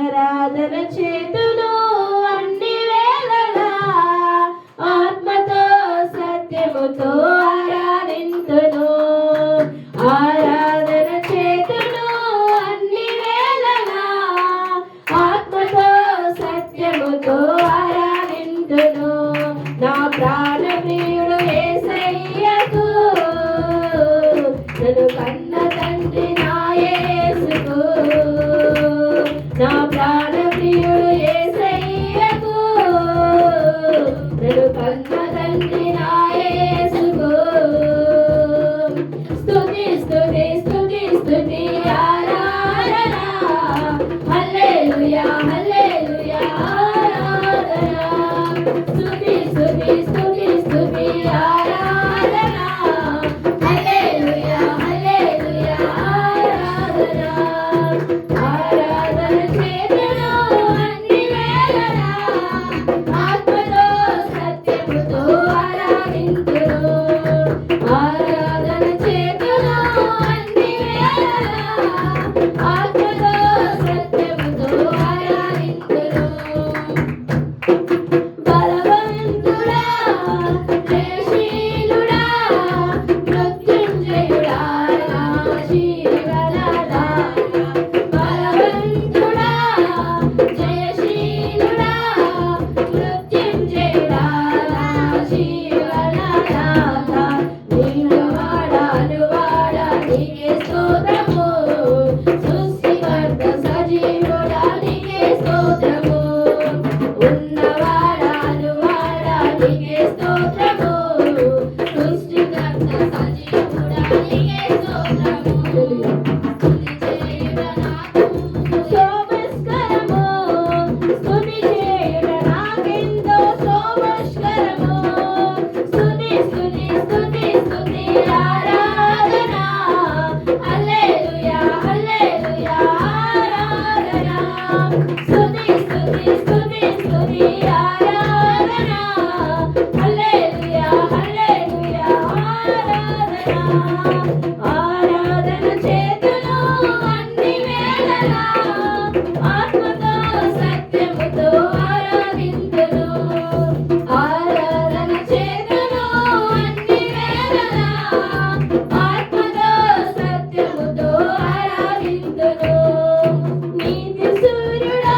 ఆరాధన చేతును అన్ని వేళలా ఆత్మతో సత్యముతో ఆరాధింతును. ఆరాధన చేతును అన్ని వేళలా ఆత్మతో సత్యముతో ఆరాధింతును. నా ప్రాణ ప్రియుడు యేసయ్యకు నన్ను కన్న తండ్రి నా యేసుకు. నా ప్రాణ ప్రియుడు యేసయ్యకు నన్ను కన్న తండ్రి నా యేసుకు. స్తుతి స్తుతి స్తుతి స్తుతి ఆరాధన హల్లెలూయా హల్లెలూయా ఆరాధన. స్తుతి స్తుతి స్తుతి స్తుతి ఆరాధన హల్లెలూయా హల్లెలూయా ఆరాధన. ఆరాధన చేతును అన్ని వేళలా ఆత్మతో సత్యముతో ఆరాధింతును. ఆరాధన చేతును అన్ని వేళలా ఆత్మతో సత్యముతో ఆరాధింతును. బలవంతుడా జయశీలుడా మృత్యుంజయుడా నా జీవనదాత. బలవంతుడా జయశీలుడా మృత్యుంజయుడా నా జీవనదాత. నిన్ను వాడాను వాడా నీకే స్తోత్రము. సృష్టికర్త సజీవుడా నీకే స్తోత్రము. ఉన్నవాడాను వాడా నీకే స్తోత్రము. సృష్టికర్త సజీవుడా నీకే స్తోత్రము. శోభస్కరము స్తుతి చేయుట నాకెంతో శోభస్కరము. స్తుతి స్తుతి స్తుతి స్తుతి ఆరాధన హల్లెలూయా హల్లెలూయా ఆరాధన. స్తుతి స్తుతి స్తుతి స్తుతి ఆరాధన హల్లెలూయా హల్లెలూయా ఆరాధన. ఆరాధన చేతును అన్ని వేళలా ఆత్మతో సత్యముతో ఆరాధింతును. ఆరాధన చేతును అన్ని వేళలా ఆత్మతో సత్యముతో ఆరాధింతును. నీతి సూర్యుడా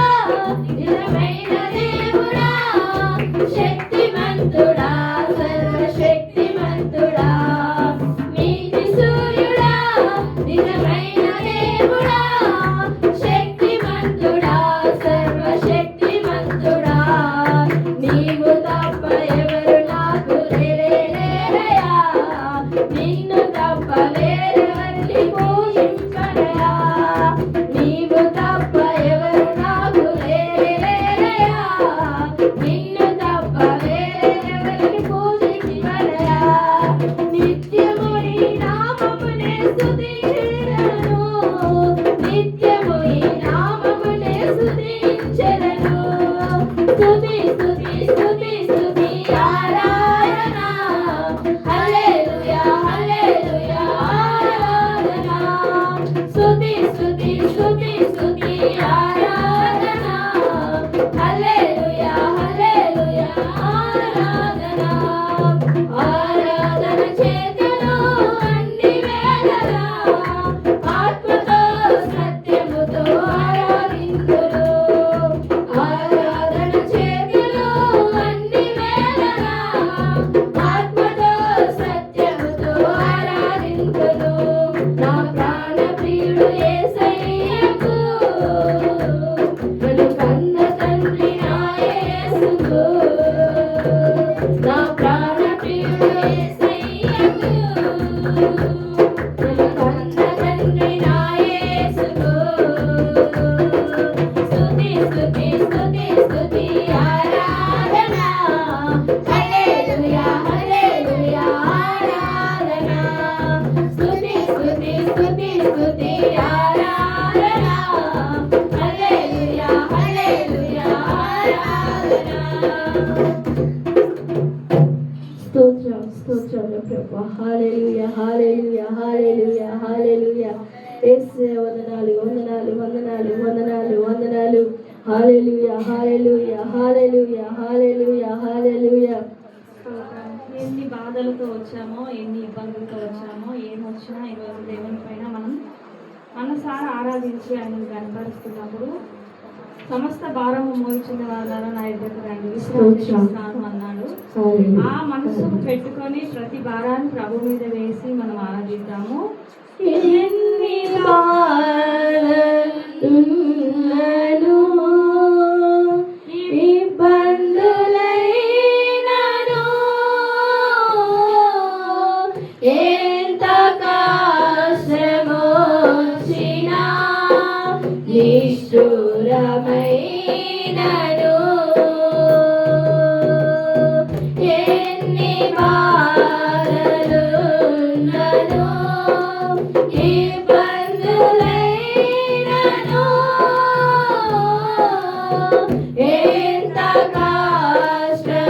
నిజమైన దేవుడా శక్తిమంతుడా సర్వశక్తిమంతుడా. నీతి సూర్యుడా నిజమైన దేవుడా శక్తిమంతుడా సర్వశక్తిమంతుడా. నీవు తప్ప ఎవరు నాకు లేరయ్యా. నిన్ను తప్ప వేరెవరిని పూజింపనయా. నీవు తప్ప ఎవరు నాకు లేరయ్యా. నిన్ను తప్ప వేరెవరిని పూజింపనయా. నిత్యము నీ నామమునే స్తుతించెదను. నిత్యము నీ నామమునే స్తుతించెదను. స్తుతి స్తుతి స్తుతి స్తుతి ఆరాధన హల్లెలూయా హల్లెలూయా ఆరాధన. స్తుతి స్తుతి స్తుతి స్తుతి ఆరాధన హల్లెలూయా హల్లెలూయా ఆరాధన. ఆరాధన చేతును అన్ని వేళలా ఆత్మతో సత్యముతో ఆరాధింతును. ఆరాధన చేతును అన్ని వేళలా ఆత్మతో సత్యముతో ఆరాధింతును. నా ప్రాణ ప్రియుడు యేసయ్యకు నన్ను కన్న తండ్రి నా యేసుకు. నా ప్రాణ ప్రియుడు యేసయ్యకు నన్ను కన్న తండ్రి నా యేసుకు. స్తుతి స్తుతి స్తుతి స్తుతి ఆరాధన హల్లెలూయా హల్లెలూయా ఆరాధన. స్తుతి స్తుతి స్తుతి స్తుతి ఆరాధన హల్లెలూయా హల్లెలూయా ఆరాధన. స్తోత్రం స్తోత్రం ప్రభువా. హల్లెలూయా హల్లెలూయా హల్లెలూయా హల్లెలూయా. యేసయ్యా వందనాలు వందనాలు వందనాలు వందనాలు వందనాలు. హల్లెలూయా హల్లెలూయా హల్లెలూయా హల్లెలూయా హల్లెలూయా. ఎన్ని బాధలతో వచ్చామో, ఎన్ని ఇబ్బందులతో వచ్చామో, ఏమొచ్చినా ఈరోజు దేవుని పైన మనం మనసారా ఆరాధించి ఆయనను కనపరుస్తున్నప్పుడు సమస్త భారము మోయించిన వాళ్ళ నా దగ్గర రండి విశ్రాంతి చేస్తాను అన్నాడు. ఆ మనసు పెట్టుకొని ప్రతి భారాన్ని ప్రభు మీద వేసి మనం ఆరాధిద్దాము. ఎన్ని బాధలున్నను, ఇబ్బందులైనను, ఎంత కష్టమొచ్చినా, నిష్ఠురమైనను, ఎన్ని బాధలున్నను, ఇబ్బందులైనను, ఎంత కష్టమొచ్చినా,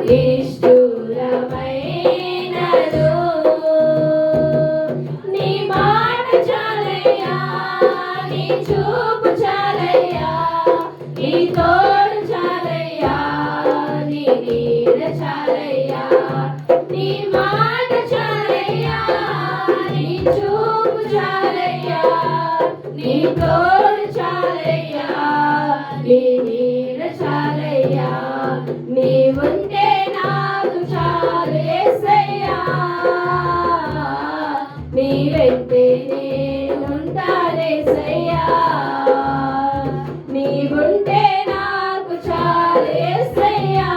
నిష్ఠురమైనను, నీ మాట చాలయ్యా, నీ చూపు చాలయ్యా, నీ తోడు చాలయ్యా, నీ నీడ చాలయ్యా, నీ మాట చాలయ్యా, నీ చూపు చాలయ్యా, నీ తోడు చాలయ్యా, నీ నీడ చాలయ్యా, నీవుంటే నాకు చాలు యేసయ్యా, నీ వెంటే నేనుంటానేసయ్యా, నీవుంటే నాకు చాలు యేసయ్యా,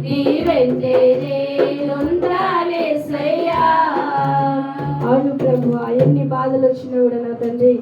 నీ వెంటే నేనుంటానేసయ్యా. అవును ప్రభువా, ఎన్ని బాధలు వచ్చినా కూడా నా తండ్రి,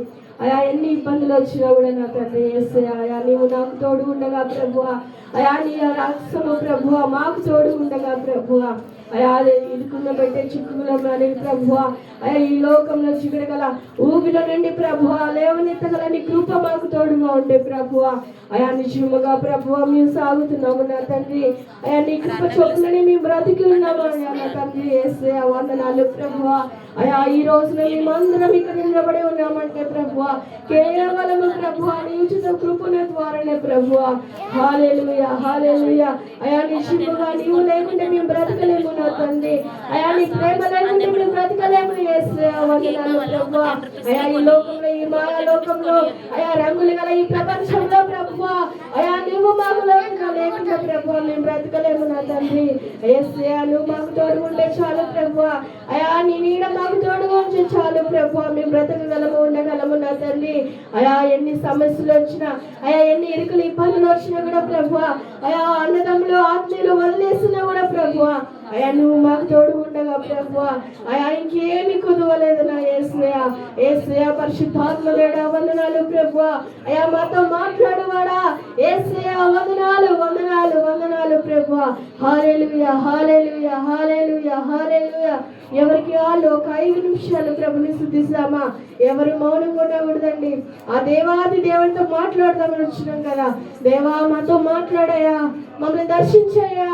అయా ఎన్ని ఇబ్బందులు వచ్చినా కూడా నా తండ్రి యేసయ్యా, అయా నీవు నాకు తోడు ఉండగా ప్రభువా, అయా నీ రక్షము ప్రభువా మాకు తోడు ఉండగా ప్రభువా, అయా ఇరుకున్న పెట్టే చిక్కులో ప్రభువా, అయా ఈ లోకంలో చిగురగల ఊబిలో నుండి ప్రభువా లేవనెత్తగల నీ కృప మాకు తోడుగా ఉండే ప్రభువా, అయా నిజముగా ప్రభువా మేము సాగుతున్నాము నా తండ్రి, అయా నీ కృప చొప్పునని మేము బ్రతికి ఉన్నాము అయా నా తండ్రి యేసయ్యా వందనాలు ప్రభువా. అయా ఈ రోజున మేమందరం ఇక్కడ నిలబడి ఉన్నామంటే ప్రభువా కేవలము ప్రభువా నీ ఉచిత కృపణ ద్వారానే ప్రభువా. హల్లెలూయా హల్లెలూయా. అయా నిజముగా నీవు లేకుంటే మేము బ్రతకలేము నా తండ్రి, అయా నీ ప్రేమ లేకుంటే మేము బ్రతకలేము యేసయ్యా వందనాలు ప్రభువా. అయా ఈ లోకంలో ఈ మాయా లోకంలో అయా రంగులు గల ఈ ప్రపంచంలో ప్రభువా, అయా నీవు మాకు లేకుండా ప్రభువా మేము బ్రతకలేము నా తండ్రి యేసయ్యా, నువ్వు మాకు తోడు ఉంటే చాలు ప్రభువా, అయా నీ నీడ మాకు తోడుగా ఉంటే చాలు ప్రభువా మేము బ్రతకగలము ఉండగలము నా తండ్రి. అయా ఎన్ని సమస్యలు వచ్చినా, అయా ఎన్ని ఇరుకులు ఇబ్బందులు వచ్చినా కూడా ప్రభువా, అయా అన్నదమ్ములు ఆత్మీయులు వదిలేసినా కూడా ప్రభువా, అయా నువ్వు మాకు తోడు ఉండగా ప్రభువా, అయా ఇంకేమి కుదవలేదు నా యేసయ్యా. యేసయ్యా పరిశుద్ధాత్మదేవుడా వందనాలు ప్రభువా, అయా మాతో మాట్లాడువాడా యేసయ్యా వందనాలు వందనాలు వందనాలు ప్రభువా. హల్లెలూయా హల్లెలూయా హల్లెలూయా హల్లెలూయా. ఎవరికి వాళ్ళు ఒక 5 నిమిషాలు ప్రభుని స్తుతిస్తామా, ఎవరు మౌనంగా ఉండకూడదండి. ఆ దేవాది దేవునితో మాట్లాడదామని వచ్చినాం కదా, దేవా మాతో మాట్లాడయ్యా, మమ్మల్ని దర్శించయ్యా.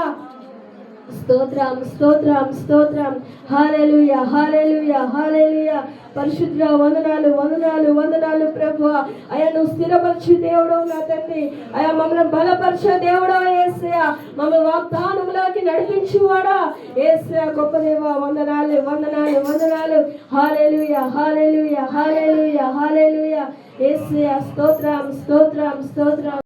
స్తోత్రం స్తోత్రం స్తోత్రం. హల్లెలూయా హల్లెలూయా హల్లెలూయా. పరిశుద్ధ వందనాలు వందనాలు వందనాలు ప్రభువా, అయా నువ్వు స్థిరపరిచే దేవుడవు నా తండ్రి, అయా మమ్మల్ని బలపరిచే దేవుడవు యేసయ్యా, మమ్మల్ని వాగ్దానంలోకి నడిపించువాడా యేసయ్యా గొప్ప దేవా వందనాలు వందనాలు వందనాలు. హల్లెలూయా హల్లెలూయా హల్లెలూయా హల్లెలూయా. యేసయ్యా స్తోత్రం స్తోత్రం స్తోత్రం.